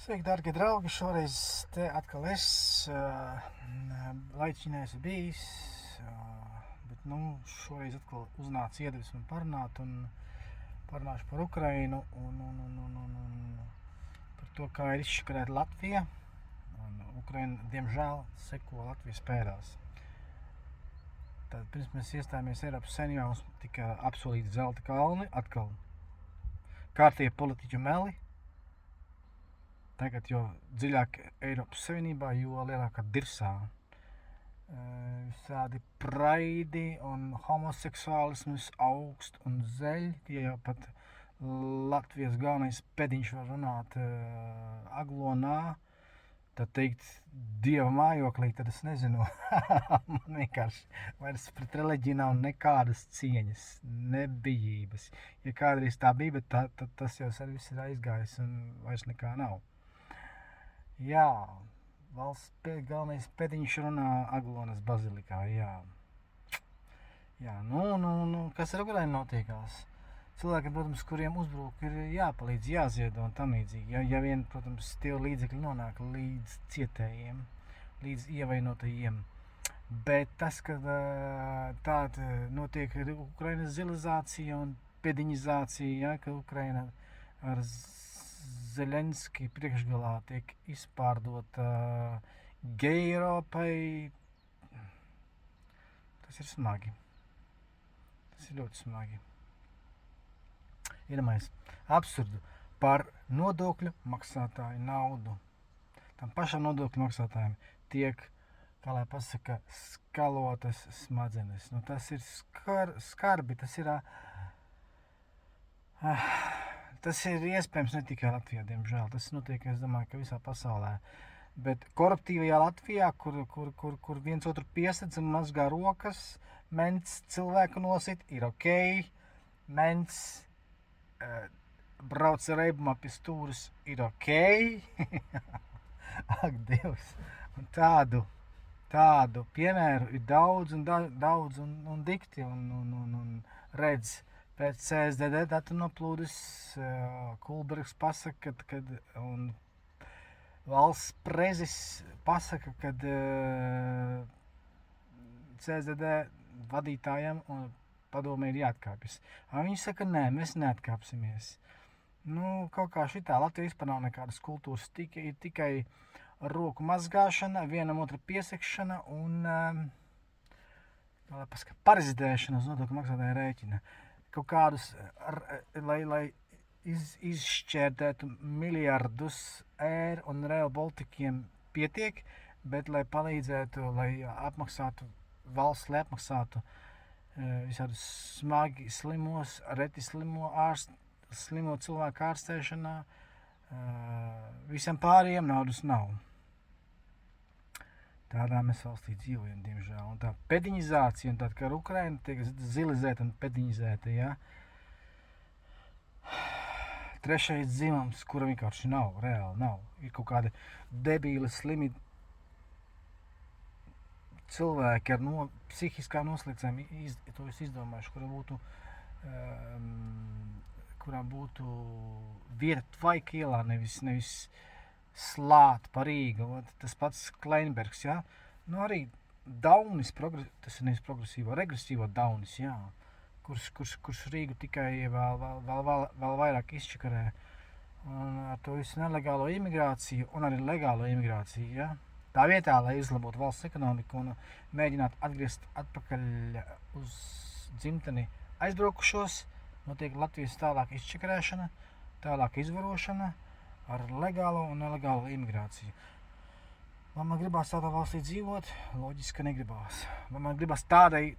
Sveiki, darbie draugi! Šoreiz te atkal es, Laiciņā esmu bijis, bet šoreiz atkal uznāca iedvesma parunāt un parunāšu par Ukrainu un par to, kā ir izšakarēta Latvija. Un Ukraina, diemžēl, seko Latvijas pēdās. Tad pirms mēs iestājāmies Eiropas Savienībā, mums tika apsolīti zelta kalni, atkal kārtie politiķu meli. Tagad, jo dziļāk Eiropas Savienībā, jo lielākā dirsā. Visādi praidi un homoseksuālisms augst un zeļ. Ja jau pat Latvijas galvenais pediņš var runāt Aglonā, tad teikt Dieva mājoklī, tad es nezinu. Man vienkārši vairs pret reliģiju nav nekādas cieņas, nebijības. Ja kādreiz tā bija, bet tad tas jau viss ir aizgājis un vairs nekā nav. Jā, valsts galvenais pēdiņš runā Aglonas bazilikā, jā. Jā, kas ar Ukrainu notiekās? Cilvēki, protams, kuriem uzbruk, ir jāpalīdz, jāziedo un tam līdzīgi. Ja vien, protams, tie līdzekļi nonāk līdz cietējiem, līdz ievainotajiem. Bet tas, ka tāda notiek Ukrainas zilizācija un pēdiņizācija, ja, ka Ukraina ar Zeļenski priekšgalā tiek izpārdota Eiropai. Tas ir smagi. Tas ir ļoti smagi. Iedomājies, absurdu par nodokļu maksātāju naudu. Tam pašam nodokļu maksātājiem tiek, kā lai pasaka, skalotas smadzenes. Tas ir skarbi, tas ir iespējams ne tikai Latvijā, diemžēl. Tas notiek, es domāju, ka visā pasaulē. Bet koruptīvajā Latvijā, kur viens otru piesedz un mazgā rokas, mens cilvēku nosit, ir ok. Mens brauc ar reibumā pie stūras, ir ok. Ak, Dievs! Un tādu piemēru ir daudz un dikti un redz. Pēc CSDD datu noplūdes Kulbergs pasaka, un valsts prezis pasaka, kad CSDD vadītājiem un padomē ir jāatkāpjas. Viņi saka, nē, mēs neatkāpsimies. Kaut kā šitā Latvija vispār nav nekādas kultūras, ir tikai roku mazgāšana, vienam otra piesekšana un parazitēšana uz nodokļu maksātāja rēķina. Kaut kādus, lai izšķērdētu miljardus eiro un Rail Balticiem pietiek, bet lai palīdzētu, lai apmaksātu valsts, lai apmaksātu visādus smagi slimos, reti slimo cilvēku ārstēšanā, visam pārējiem naudas nav. Tādā mēs valstī dzīvojam, diemžēl. Un tā pediņizācija, un tāda, ka Ukraina tiek zilizēta un pediņizēta, ja? Trešais dzimums, kura vienkārši nav, reāli nav. Ir kaut kādi debīli, slimi cilvēki ar psihiskām noslēgcēm to es izdomājuši, kurām būtu vieta Tvaika ielā, nevis slāt par Rīgu, tas pats Kleinbergs, jā. Arī Daunis, tas ir nevis progresīvo, regresīvo Daunis, jā, kurš Rīgu tikai vēl vairāk izčakarē. Un ar to visu nelegālo imigrāciju un arī legālo imigrāciju, jā. Tā vietā, lai izlabotu valsts ekonomiku un mēģinātu atgriezt atpakaļ uz dzimteni aizbraukušos, notiek Latvijas tālāk izčakarēšana, tālāk izvarošana ar legālo un nelegālo imigrāciju. Vai man gribās tādā valstī dzīvot? Loģiski, ka negribās. Vai man gribās tādai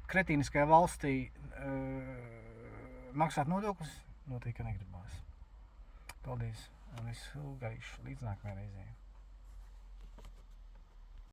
kretīniskai valstī maksāt nodokļus? Noteikti, ka negribās. Paldies, un visu gaišu līdz nākamajai reizei.